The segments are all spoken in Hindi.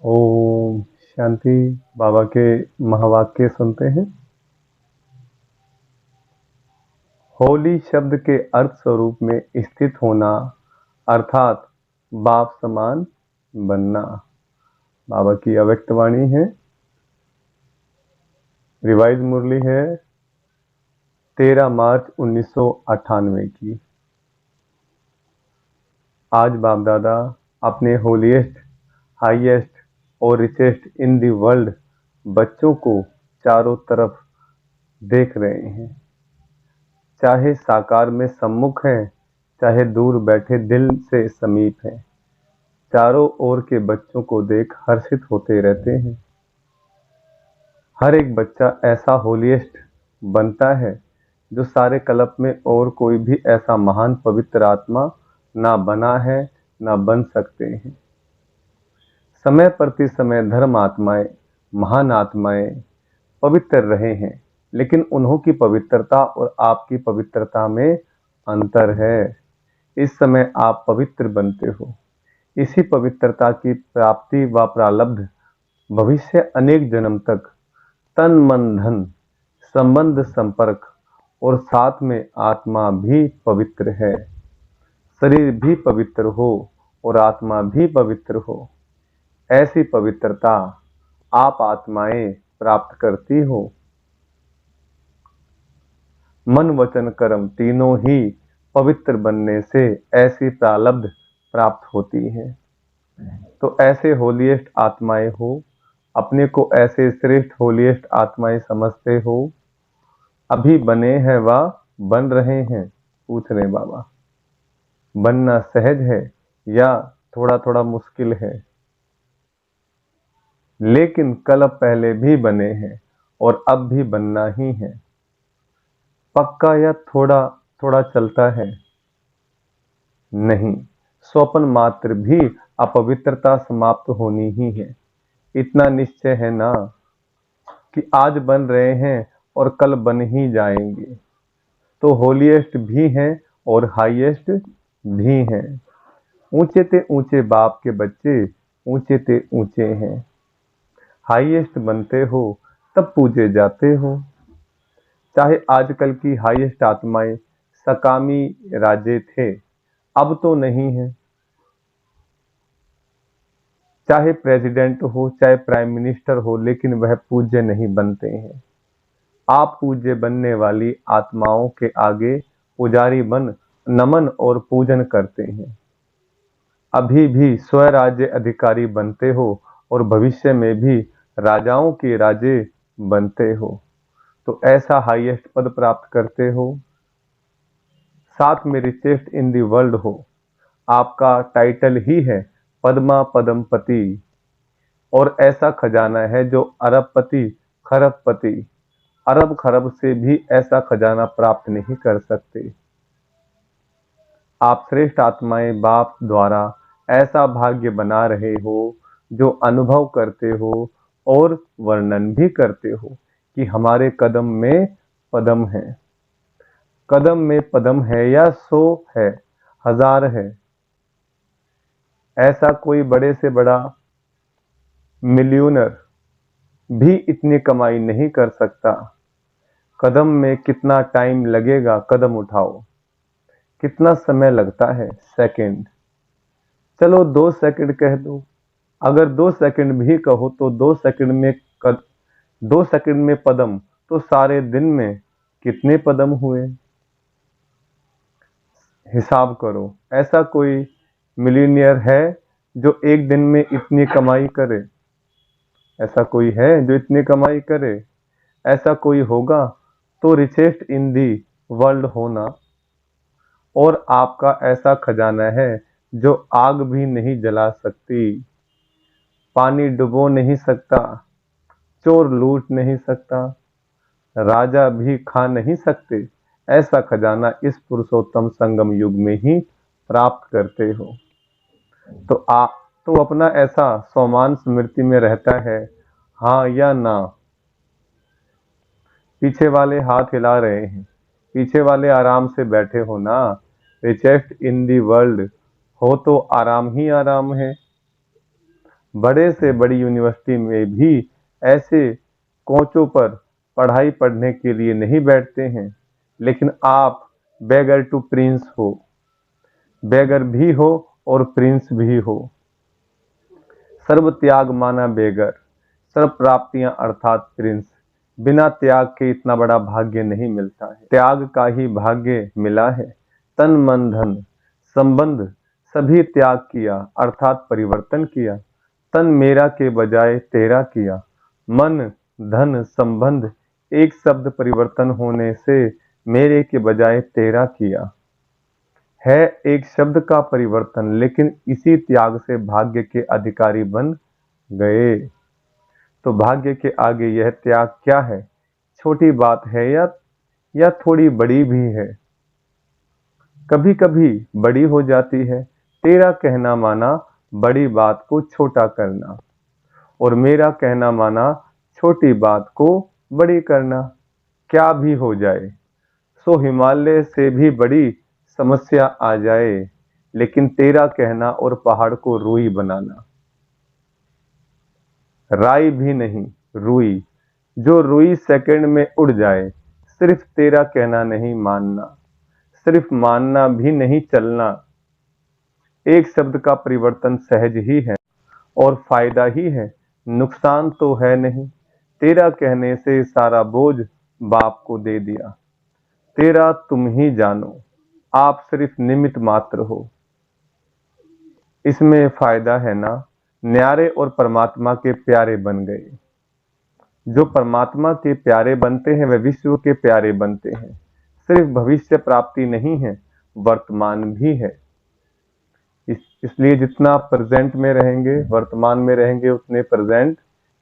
ओम शांति। बाबा के महावाक्य सुनते हैं। होली शब्द के अर्थ स्वरूप में स्थित होना अर्थात बाप समान बनना। बाबा की अव्यक्त वाणी है। रिवाइज मुरली है 13 मार्च 1998 की। आज बाप दादा अपने होलीएस्ट, हाईएस्ट और रिचेस्ट इन दी वर्ल्ड बच्चों को चारों तरफ देख रहे हैं, चाहे साकार में सम्मुख हैं, चाहे दूर बैठे दिल से समीप हैं। चारों ओर के बच्चों को देख हर्षित होते रहते हैं। हर एक बच्चा ऐसा होलीएस्ट बनता है जो सारे कल्प में और कोई भी ऐसा महान पवित्र आत्मा ना बना है, ना बन सकते हैं। समय प्रति समय धर्म आत्माएं, महान आत्माएं पवित्र रहे हैं, लेकिन उन्हों की पवित्रता और आपकी पवित्रता में अंतर है। इस समय आप पवित्र बनते हो। इसी पवित्रता की प्राप्ति व प्रारब्ध भविष्य अनेक जन्म तक तन मन धन संबंध संपर्क और साथ में आत्मा भी पवित्र है, शरीर भी पवित्र हो और आत्मा भी पवित्र हो। ऐसी पवित्रता आप आत्माएं प्राप्त करती हो। मन वचन कर्म तीनों ही पवित्र बनने से ऐसी प्रारब्ध प्राप्त होती है। तो ऐसे होलीएस्ट आत्माएं हो, अपने को ऐसे श्रेष्ठ होलीएस्ट आत्माएं समझते हो, अभी बने हैं व बन रहे हैं। पूछ रहे बाबा, बनना सहज है या थोड़ा थोड़ा मुश्किल है? लेकिन कल पहले भी बने हैं और अब भी बनना ही है। पक्का या थोड़ा थोड़ा चलता है? नहीं, स्वप्न मात्र भी अपवित्रता समाप्त होनी ही है। इतना निश्चय है ना कि आज बन रहे हैं और कल बन ही जाएंगे। तो होलीएस्ट भी हैं और हाईएस्ट भी हैं। ऊंचे ते ऊंचे बाप के बच्चे ऊंचे ते ऊंचे हैं। हाईएस्ट बनते हो तब पूजे जाते हो। चाहे आजकल की हाईएस्ट आत्माएं सकामी राजे थे, अब तो नहीं है। चाहे प्रेसिडेंट हो, चाहे प्राइम मिनिस्टर हो, लेकिन वह पूज्य नहीं बनते हैं। आप पूज्य बनने वाली आत्माओं के आगे पुजारी बन नमन और पूजन करते हैं। अभी भी स्वराज्य अधिकारी बनते हो और भविष्य में भी राजाओं के राजे बनते हो। तो ऐसा हाईएस्ट पद प्राप्त करते हो। साथ में रिचेस्ट इन दी वर्ल्ड हो। आपका टाइटल ही है पद्मा पदमपति, और ऐसा खजाना है जो अरबपति खरबपति अरब खरब से भी ऐसा खजाना प्राप्त नहीं कर सकते। आप श्रेष्ठ आत्माएं बाप द्वारा ऐसा भाग्य बना रहे हो जो अनुभव करते हो और वर्णन भी करते हो कि हमारे कदम में पदम है। कदम में पदम है या 100 है, 1000 है। ऐसा कोई बड़े से बड़ा मिलियनर भी इतनी कमाई नहीं कर सकता। कदम में कितना टाइम लगेगा? कदम उठाओ, कितना समय लगता है? सेकंड। चलो 2 सेकंड कह दो। अगर 2 सेकंड भी कहो तो 2 सेकंड में 2 सेकंड में पदम, तो सारे दिन में कितने पदम हुए? हिसाब करो। ऐसा कोई मिलीनियर है जो एक दिन में इतनी कमाई करे? ऐसा कोई है जो इतनी कमाई करे? ऐसा कोई होगा तो रिचेस्ट इन दी वर्ल्ड होना। और आपका ऐसा खजाना है जो आग भी नहीं जला सकती, पानी डुबो नहीं सकता, चोर लूट नहीं सकता, राजा भी खा नहीं सकते। ऐसा खजाना इस पुरुषोत्तम संगम युग में ही प्राप्त करते हो। तो आप तो अपना ऐसा स्वमान स्मृति में रहता है, हाँ या ना? पीछे वाले हाथ हिला रहे हैं, पीछे वाले आराम से बैठे हो ना। रिचेस्ट इन दी वर्ल्ड हो तो आराम ही आराम है। बड़े से बड़ी यूनिवर्सिटी में भी ऐसे कोचों पर पढ़ाई पढ़ने के लिए नहीं बैठते हैं, लेकिन आप बेगर टू प्रिंस हो, बेगर भी हो और प्रिंस भी हो। सर्व त्याग माना बेगर, सर्व प्राप्तियां अर्थात प्रिंस। बिना त्याग के इतना बड़ा भाग्य नहीं मिलता है, त्याग का ही भाग्य मिला है। तन मन धन संबंध सभी त्याग किया अर्थात परिवर्तन किया। तन मेरा के बजाय तेरा किया, मन धन संबंध एक शब्द परिवर्तन होने से मेरे के बजाय तेरा किया है। एक शब्द का परिवर्तन, लेकिन इसी त्याग से भाग्य के अधिकारी बन गए। तो भाग्य के आगे यह त्याग क्या है? छोटी बात है या थोड़ी बड़ी भी है, कभी कभी बड़ी हो जाती है। तेरा कहना माना बड़ी बात को छोटा करना, और मेरा कहना माना छोटी बात को बड़ी करना। क्या भी हो जाए, सो हिमालय से भी बड़ी समस्या आ जाए, लेकिन तेरा कहना और पहाड़ को रूई बनाना। राई भी नहीं, रूई। जो रूई सेकंड में उड़ जाए, सिर्फ तेरा कहना नहीं मानना, सिर्फ मानना भी नहीं चलना। एक शब्द का परिवर्तन सहज ही है और फायदा ही है, नुकसान तो है नहीं। तेरा कहने से सारा बोझ बाप को दे दिया। तेरा तुम ही जानो, आप सिर्फ निमित्त मात्र हो। इसमें फायदा है ना, न्यारे और परमात्मा के प्यारे बन गए। जो परमात्मा के प्यारे बनते हैं वे विश्व के प्यारे बनते हैं। सिर्फ भविष्य प्राप्ति नहीं है, वर्तमान भी है। इसलिए जितना प्रेजेंट में रहेंगे, वर्तमान में रहेंगे, उतने प्रेजेंट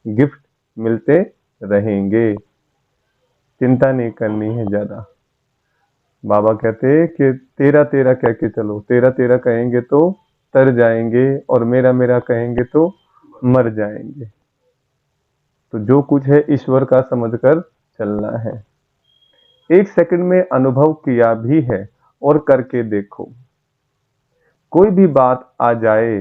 गिफ्ट मिलते रहेंगे। चिंता नहीं करनी है ज्यादा। बाबा कहते हैं कि तेरा तेरा कह के चलो, तेरा तेरा कहेंगे तो तर जाएंगे और मेरा मेरा कहेंगे तो मर जाएंगे। तो जो कुछ है ईश्वर का समझकर चलना है। एक सेकंड में अनुभव किया भी है और करके देखो। कोई भी बात आ जाए,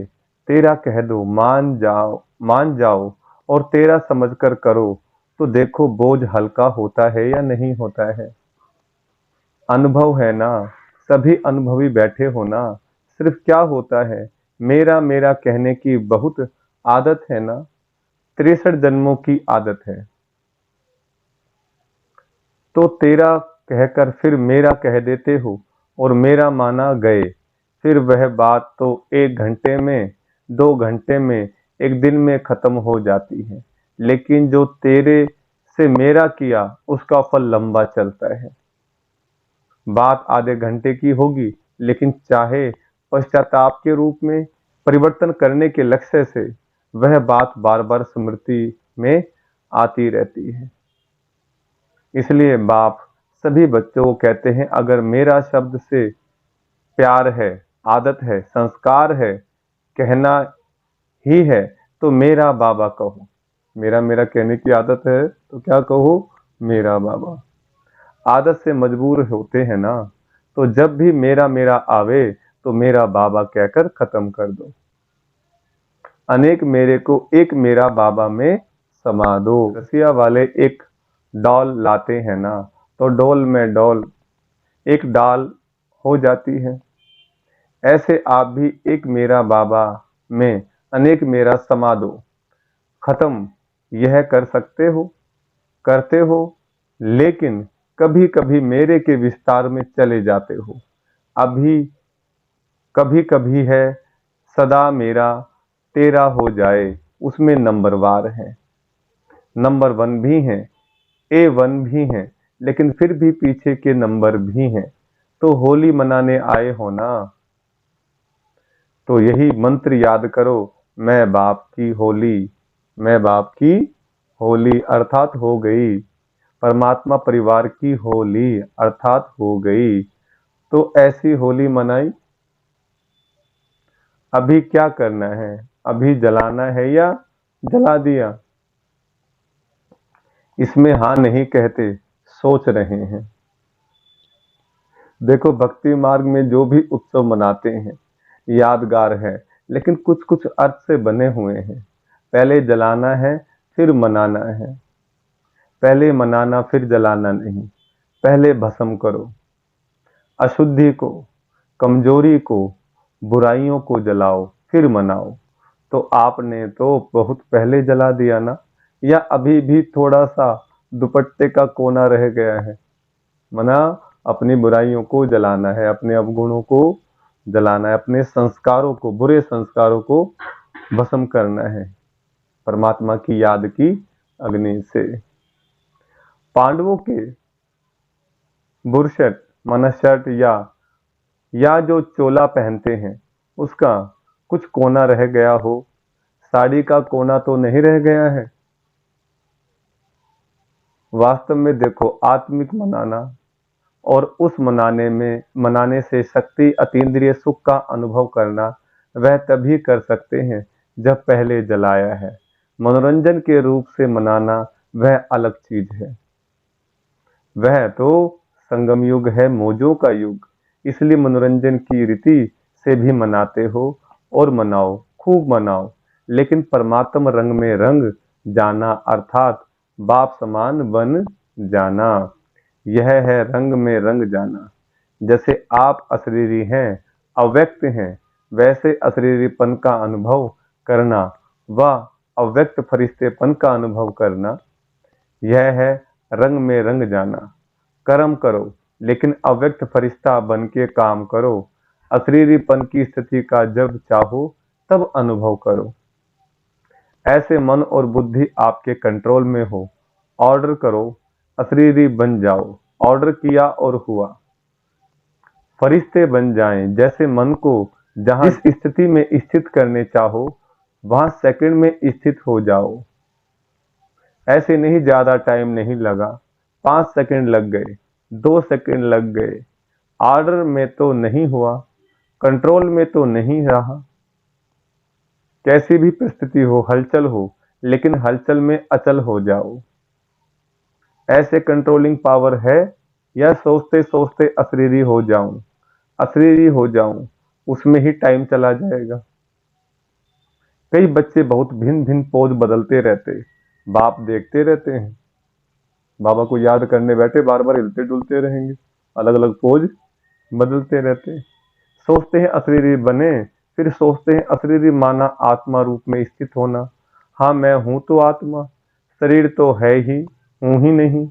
तेरा कह दो, मान जाओ और तेरा समझकर करो, तो देखो बोझ हल्का होता है या नहीं होता है। अनुभव है ना, सभी अनुभवी बैठे हो ना। सिर्फ क्या होता है, मेरा मेरा कहने की बहुत आदत है ना, 63 जन्मों की आदत है। तो तेरा कहकर फिर मेरा कह देते हो और मेरा माना गए। फिर वह बात तो 1 घंटे में, 2 घंटे में, एक दिन में खत्म हो जाती है। लेकिन जो तेरे से मेरा किया उसका फल लंबा चलता है। बात आधे घंटे की होगी, लेकिन चाहे पश्चाताप के रूप में, परिवर्तन करने के लक्ष्य से वह बात बार बार स्मृति में आती रहती है। इसलिए बाप सभी बच्चों को कहते हैं, अगर मेरा शब्द से प्यार है, आदत है, संस्कार है, कहना ही है, तो मेरा बाबा कहो। मेरा मेरा कहने की आदत है तो क्या कहो, मेरा बाबा। आदत से मजबूर होते हैं ना, तो जब भी मेरा मेरा आवे तो मेरा बाबा कहकर खत्म कर दो। अनेक मेरे को एक मेरा बाबा में समा दो। रसिया वाले एक डॉल लाते हैं ना, तो डॉल में डॉल एक डाल हो जाती है। ऐसे आप भी एक मेरा बाबा में अनेक मेरा समा दो। खत्म यह कर सकते हो, करते हो, लेकिन कभी कभी मेरे के विस्तार में चले जाते हो। अभी कभी कभी है सदा मेरा तेरा हो जाए, उसमें नंबरवार है, नंबर 1 भी है, A1 भी है, लेकिन फिर भी पीछे के नंबर भी हैं। तो होली मनाने आए हो ना, तो यही मंत्र याद करो, मैं बाप की होली, मैं बाप की होली अर्थात हो गई। परमात्मा परिवार की होली अर्थात हो गई। तो ऐसी होली मनाई। अभी क्या करना है, अभी जलाना है या जला दिया? इसमें हाँ नहीं कहते, सोच रहे हैं। देखो भक्ति मार्ग में जो भी उत्सव मनाते हैं यादगार है, लेकिन कुछ कुछ अर्थ से बने हुए हैं। पहले जलाना है फिर मनाना है। पहले मनाना फिर जलाना नहीं, पहले भस्म करो। अशुद्धि को, कमजोरी को, बुराइयों को जलाओ फिर मनाओ। तो आपने तो बहुत पहले जला दिया ना, या अभी भी थोड़ा सा दुपट्टे का कोना रह गया है? मना, अपनी बुराइयों को जलाना है, अपने अवगुणों को जलाना है, अपने संस्कारों को, बुरे संस्कारों को भस्म करना है परमात्मा की याद की अग्नि से। पांडवों के बुरशट माना शर्ट या जो चोला पहनते हैं उसका कुछ कोना रह गया हो, साड़ी का कोना तो नहीं रह गया है। वास्तव में देखो, आत्मिक मनाना और उस मनाने से शक्ति अतीन्द्रिय सुख का अनुभव करना, वह तभी कर सकते हैं जब पहले जलाया है। मनोरंजन के रूप से मनाना वह अलग चीज है। वह तो संगम युग है, मौजों का युग। इसलिए मनोरंजन की रीति से भी मनाते हो और मनाओ, खूब मनाओ, लेकिन परमात्म रंग में रंग जाना, अर्थात बाप समान बन जाना। यह है रंग में रंग जाना। जैसे आप अशरीरी हैं, अव्यक्त हैं, वैसे अशरीरीपन का अनुभव करना व अव्यक्त फरिश्तेपन का अनुभव करना, यह है रंग में रंग जाना। कर्म करो, लेकिन अव्यक्त फरिश्ता बन के काम करो। अशरीरीपन की स्थिति का जब चाहो तब अनुभव करो। ऐसे मन और बुद्धि आपके कंट्रोल में हो, ऑर्डर करो, अशरीरी बन जाओ। ऑर्डर किया और हुआ। फरिश्ते बन जाएं। जैसे मन को जहां जिस स्थिति में स्थित करने चाहो वहां सेकंड में स्थित हो जाओ। ऐसे नहीं, ज्यादा टाइम नहीं लगा, 5 सेकंड लग गए, 2 सेकंड लग गए। ऑर्डर में तो नहीं हुआ, कंट्रोल में तो नहीं रहा। कैसी भी परिस्थिति हो, हलचल हो, लेकिन हलचल में अचल हो जाओ। ऐसे कंट्रोलिंग पावर है, या सोचते सोचते अशरीरी हो जाऊं, अशरीरी हो जाऊं, उसमें ही टाइम चला जाएगा। कई बच्चे बहुत भिन्न भिन्न पोज बदलते रहते, बाप देखते रहते हैं। बाबा को याद करने बैठे, बार बार हिलते डुलते रहेंगे, अलग अलग पोज बदलते रहते। सोचते हैं अशरीरी बने, फिर सोचते हैं अशरीरी माना आत्मा रूप में स्थित होना। हाँ, मैं हूं तो आत्मा, शरीर तो है ही, हूं ही नहीं,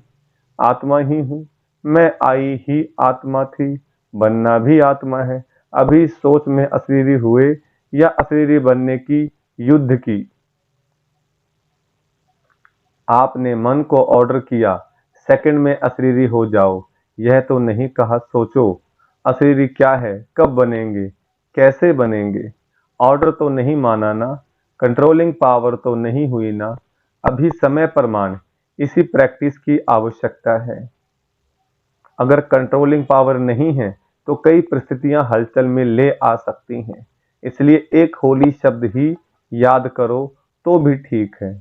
आत्मा ही हूं। मैं आई ही आत्मा थी, बनना भी आत्मा है। अभी सोच में अशरीरी हुए या अशरीरी बनने की युद्ध की। आपने मन को ऑर्डर किया, सेकंड में अशरीरी हो जाओ, यह तो नहीं कहा सोचो। अशरीरी क्या है, कब बनेंगे, कैसे बनेंगे। ऑर्डर तो नहीं माना ना, कंट्रोलिंग पावर तो नहीं हुई ना। अभी समय प्रमाण, इसी प्रैक्टिस की आवश्यकता है। अगर कंट्रोलिंग पावर नहीं है तो कई परिस्थितियां हलचल में ले आ सकती हैं। इसलिए एक होली शब्द ही याद करो तो भी ठीक है।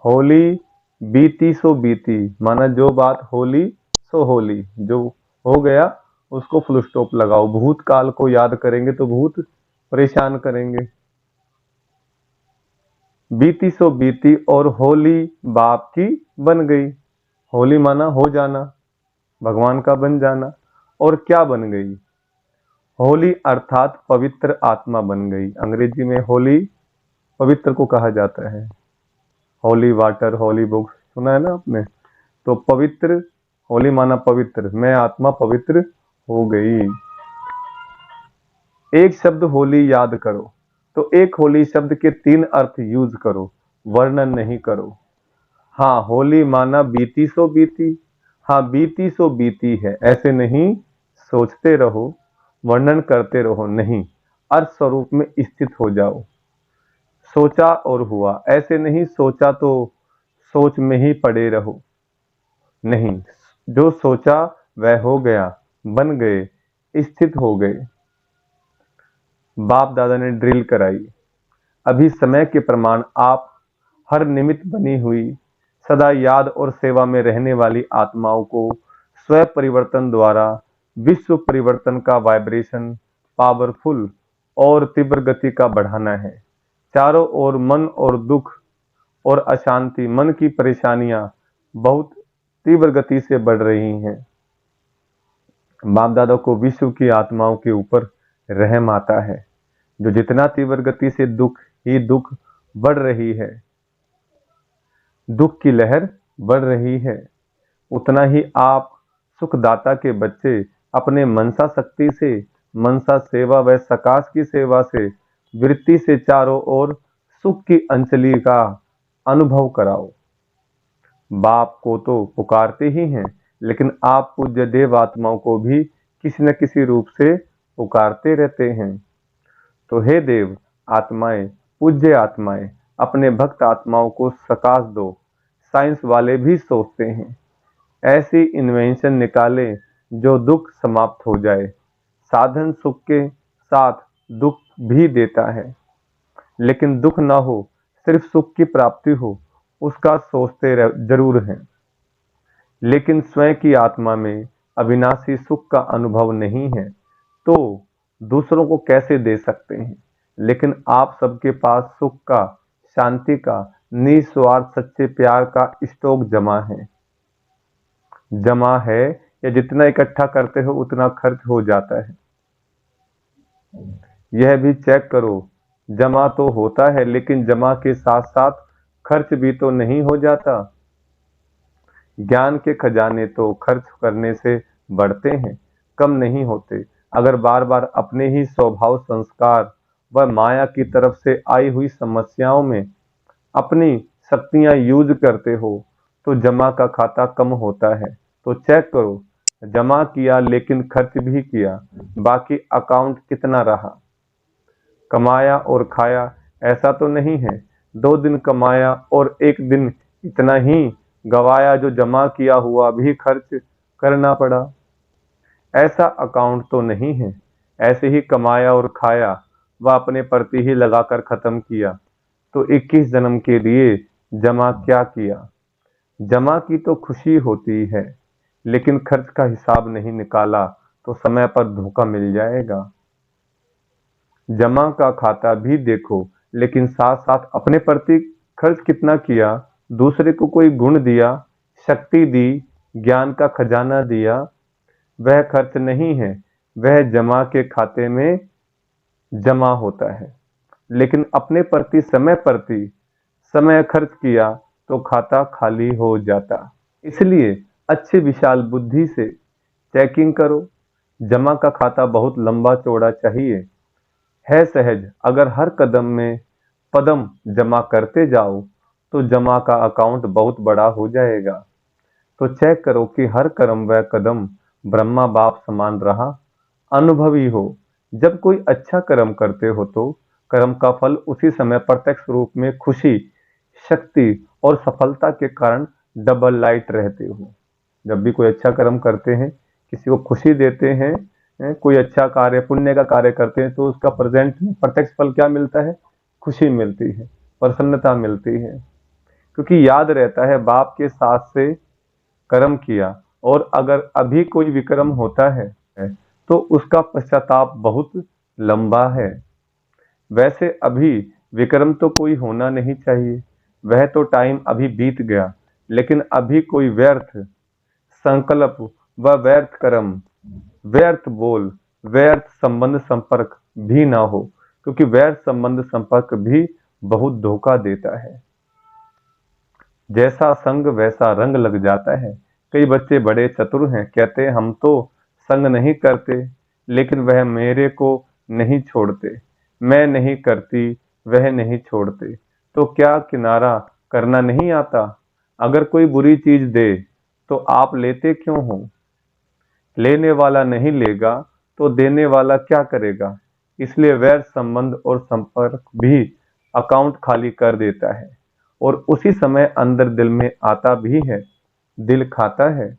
होली बीती सो बीती, माना जो बात होली सो होली, जो हो गया उसको फुल स्टॉप लगाओ। भूतकाल को याद करेंगे तो भूत परेशान करेंगे। बीती सो बीती और होली बाप की बन गई। होली माना हो जाना, भगवान का बन जाना। और क्या बन गई? होली अर्थात पवित्र आत्मा बन गई। अंग्रेजी में होली पवित्र को कहा जाता है। होली वाटर, होली बुक्स सुना है ना आपने? तो पवित्र, होली माना पवित्र, मैं आत्मा पवित्र हो गई। एक शब्द होली याद करो तो एक होली शब्द के 3 अर्थ यूज करो, वर्णन नहीं करो। हाँ, होली माना बीती सो बीती। हाँ, बीती सो बीती है, ऐसे नहीं सोचते रहो, वर्णन करते रहो, नहीं, अर्थ स्वरूप में स्थित हो जाओ। सोचा और हुआ, ऐसे नहीं सोचा तो सोच में ही पड़े रहो, नहीं, जो सोचा वह हो गया, बन गए, स्थित हो गए। बाप दादा ने ड्रिल कराई। अभी समय के प्रमाण आप हर निमित्त बनी हुई सदा याद और सेवा में रहने वाली आत्माओं को स्व परिवर्तन द्वारा विश्व परिवर्तन का वाइब्रेशन पावरफुल और तीव्र गति का बढ़ाना है। चारों ओर मन और दुख और अशांति, मन की परेशानियां बहुत तीव्र गति से बढ़ रही हैं। बाप दादा को विश्व की आत्माओं के ऊपर रहम आता है। जो जितना तीव्र गति से दुख ही दुख बढ़ रही है, दुख की लहर बढ़ रही है, उतना ही आप सुखदाता के बच्चे अपने मनसा शक्ति से, मनसा सेवा व सकाश की सेवा से, वृत्ति से चारों ओर सुख की अंजलि का अनुभव कराओ। बाप को तो पुकारते ही हैं, लेकिन आप पूज्य देव आत्माओं को भी किसी न किसी रूप से पुकारते रहते हैं। तो हे देव आत्माएं, पूज्य आत्माएं, अपने भक्त आत्माओं को सकाश दो। साइंस वाले भी सोचते हैं ऐसी इन्वेंशन निकालें जो दुख समाप्त हो जाए। साधन सुख के साथ दुख भी देता है, लेकिन दुख ना हो, सिर्फ सुख की प्राप्ति हो, उसका सोचते जरूर हैं। लेकिन स्वयं की आत्मा में अविनाशी सुख का अनुभव नहीं है, तो दूसरों को कैसे दे सकते हैं। लेकिन आप सबके पास सुख का, शांति का, निस्वार्थ सच्चे प्यार का स्टॉक जमा है, या जितना इकट्ठा करते हो उतना खर्च हो जाता है। यह भी चेक करो, जमा तो होता है, लेकिन जमा के साथ साथ खर्च भी तो नहीं हो जाता। ज्ञान के खजाने तो खर्च करने से बढ़ते हैं, कम नहीं होते। अगर बार बार अपने ही स्वभाव, संस्कार व माया की तरफ से आई हुई समस्याओं में अपनी शक्तियां यूज करते हो, तो जमा का खाता कम होता है। तो चेक करो, जमा किया लेकिन खर्च भी किया, बाकी अकाउंट कितना रहा। कमाया और खाया ऐसा तो नहीं है, 2 दिन कमाया और 1 दिन इतना ही गवाया जो जमा किया हुआ भी खर्च करना पड़ा। ऐसा अकाउंट तो नहीं है। ऐसे ही कमाया और खाया व अपने प्रति ही लगाकर खत्म किया, तो 21 जन्म के लिए जमा क्या किया। जमा की तो खुशी होती है, लेकिन खर्च का हिसाब नहीं निकाला तो समय पर धोखा मिल जाएगा। जमा का खाता भी देखो, लेकिन साथ साथ अपने प्रति खर्च कितना किया, दूसरे को कोई गुण दिया, शक्ति दी, ज्ञान का खजाना दिया, वह खर्च नहीं है, वह जमा के खाते में जमा होता है। लेकिन अपने प्रति समय खर्च किया तो खाता खाली हो जाता। इसलिए अच्छी विशाल बुद्धि से चेकिंग करो। जमा का खाता बहुत लंबा चौड़ा चाहिए, है सहज। अगर हर कदम में पदम जमा करते जाओ तो जमा का अकाउंट बहुत बड़ा हो जाएगा। तो चेक करो कि हर कर्म व कदम ब्रह्मा बाप समान रहा, अनुभवी हो। जब कोई अच्छा कर्म करते हो तो कर्म का फल उसी समय प्रत्यक्ष रूप में खुशी, शक्ति और सफलता के कारण डबल लाइट रहते हो। जब भी कोई अच्छा कर्म करते हैं, किसी को खुशी देते हैं, कोई अच्छा कार्य, पुण्य का कार्य करते हैं, तो उसका प्रेजेंट में प्रत्यक्ष फल क्या मिलता है? खुशी मिलती है, प्रसन्नता मिलती है, क्योंकि याद रहता है बाप के साथ से कर्म किया। और अगर अभी कोई विक्रम होता है तो उसका पश्चाताप बहुत लंबा है। वैसे अभी विक्रम तो कोई होना नहीं चाहिए, वह तो टाइम अभी बीत गया। लेकिन अभी कोई व्यर्थ संकल्प व व्यर्थ कर्म, व्यर्थ बोल, व्यर्थ संबंध संपर्क भी ना हो, क्योंकि व्यर्थ संबंध संपर्क भी बहुत धोखा देता है। जैसा संग वैसा रंग लग जाता है। कई बच्चे बड़े चतुर हैं, कहते हैं हम तो संग नहीं करते, लेकिन वह मेरे को नहीं छोड़ते, मैं नहीं करती, वह नहीं छोड़ते। तो क्या किनारा करना नहीं आता? अगर कोई बुरी चीज दे तो आप लेते क्यों हो? लेने वाला नहीं लेगा तो देने वाला क्या करेगा? इसलिए वैर संबंध और संपर्क भी अकाउंट खाली कर देता है, और उसी समय अंदर दिल में आता भी है, दिल खाता है।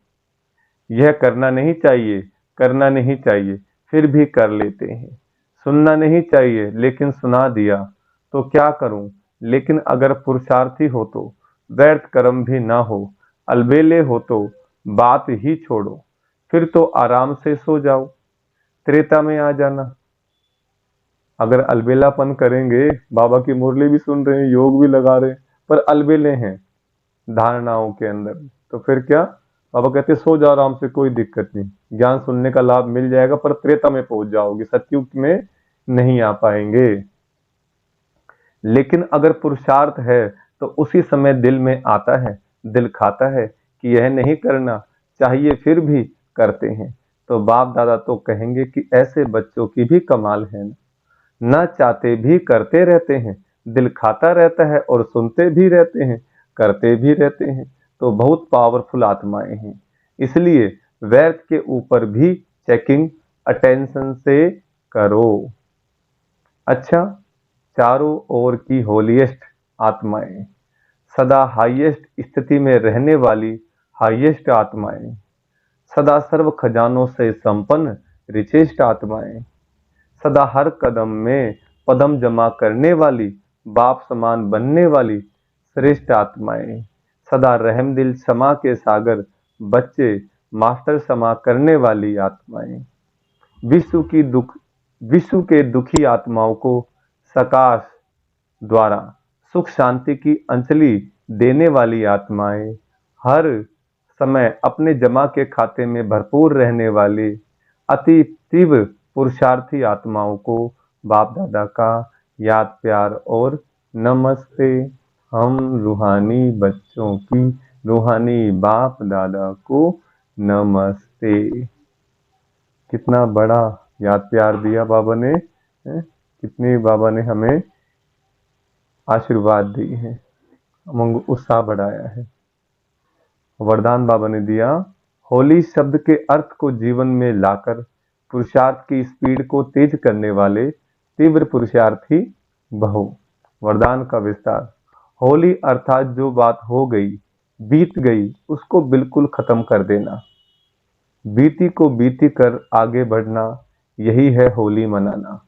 यह करना नहीं चाहिए, करना नहीं चाहिए, फिर भी कर लेते हैं। सुनना नहीं चाहिए, लेकिन सुना दिया तो क्या करूं? लेकिन अगर पुरुषार्थी हो तो, व्यर्थ कर्म भी ना हो, अलबेले हो तो बात ही छोड़ो, फिर तो आराम से सो जाओ, त्रेता में आ जाना। अगर अलबेलापन करेंगे, बाबा की मुरली भी सुन रहे हैं, योग भी लगा रहे हैं, पर अलबेले हैं धारणाओं के अंदर, तो फिर क्या? बाबा कहते सो जाओ आराम से, कोई दिक्कत नहीं, ज्ञान सुनने का लाभ मिल जाएगा, पर त्रेता में पहुंच जाओगे, सतयुग में नहीं आ पाएंगे। लेकिन अगर पुरुषार्थ है तो उसी समय दिल में आता है, दिल खाता है कि यह नहीं करना चाहिए, फिर भी करते हैं। तो बाप दादा तो कहेंगे कि ऐसे बच्चों की भी कमाल है ना चाहते भी करते रहते हैं, दिल खाता रहता है और सुनते भी रहते हैं, करते भी रहते हैं। तो बहुत पावरफुल आत्माएं हैं। इसलिए व्यर्थ के ऊपर भी चेकिंग अटेंशन से करो। अच्छा, चारों ओर की होलीएस्ट आत्माएं, सदा हाईएस्ट स्थिति में रहने वाली हाईएस्ट आत्माएं, सदा सर्व खजानों से संपन्न रिचेस्ट आत्माएं, सदा हर कदम में पदम जमा करने वाली, बाप समान बनने वाली श्रेष्ठ आत्माएं, सदा रहम दिल क्षमा के सागर बच्चे मास्टर समा करने वाली आत्माएं, विश्व के दुखी आत्माओं को सकाश द्वारा सुख शांति की अंजलि देने वाली आत्माएं, हर समय अपने जमा के खाते में भरपूर रहने वाली अति तीव्र पुरुषार्थी आत्माओं को बाप दादा का याद प्यार और नमस्ते। हम रूहानी बच्चों की रूहानी बाप दादा को नमस्ते। कितना बड़ा याद प्यार दिया बाबा ने, कितनी बाबा ने हमें आशीर्वाद दी है, उत्साह बढ़ाया है। वरदान बाबा ने दिया, होली शब्द के अर्थ को जीवन में लाकर पुरुषार्थ की स्पीड को तेज करने वाले तीव्र पुरुषार्थी बहु। वरदान का विस्तार, होली अर्थात जो बात हो गई बीत गई उसको बिल्कुल खत्म कर देना, बीती को बीती कर आगे बढ़ना, यही है होली मनाना।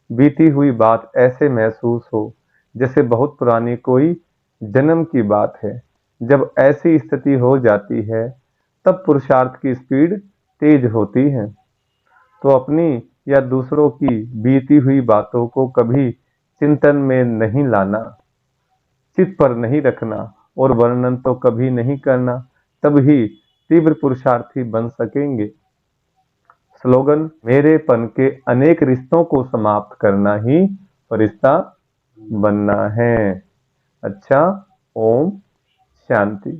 बीती हुई बात ऐसे महसूस हो जैसे बहुत पुरानी कोई जन्म की बात है। जब ऐसी स्थिति हो जाती है तब पुरुषार्थ की स्पीड तेज होती है। तो अपनी या दूसरों की बीती हुई बातों को कभी चिंतन में नहीं लाना, चित्त पर नहीं रखना और वर्णन तो कभी नहीं करना, तब ही तीव्र पुरुषार्थी बन सकेंगे। स्लोगन, मेरेपन के अनेक रिश्तों को समाप्त करना ही फरिश्ता बनना है। अच्छा, ओम शांति।